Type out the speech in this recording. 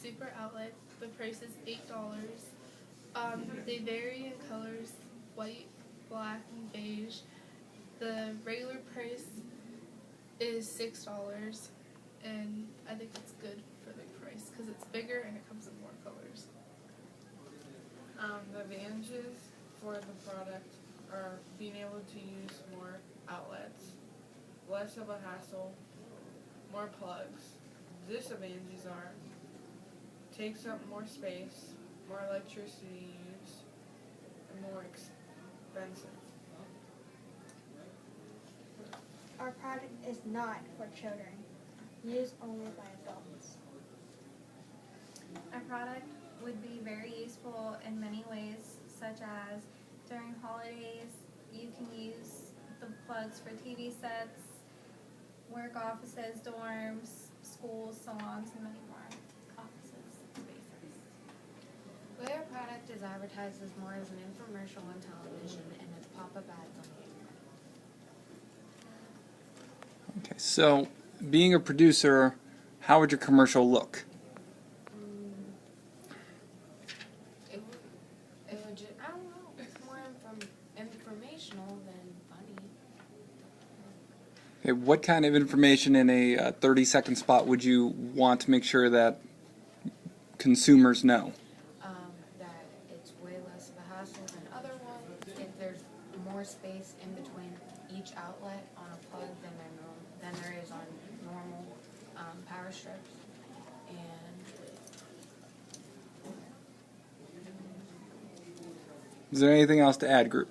Super Outlet. The price is $8. They vary in colors: white, black, and beige. The regular price is $6, and I think it's good for the price because it's bigger and it comes in more colors. The advantages for the product are being able to use more outlets, less of a hassle, more plugs. Disadvantages are takes up more space, more electricity used, and more expensive. Our product is not for children, used only by adults. Our product would be very useful in many ways, such as during holidays, you can use the plugs for TV sets, work offices, dorms, schools, salons, and many more offices, spaces. The way our product is advertised is more as an infomercial on television and as pop-up ads on the internet. Okay, so being a producer, how would your commercial look? It would just, I don't know, it's more informational than funny. Okay, what kind of information in a 30-second spot would you want to make sure that consumers know? That it's way less of a hassle than other ones. If there's more space in between each outlet on a plug than there is on normal power strips. And Is there anything else to add, group?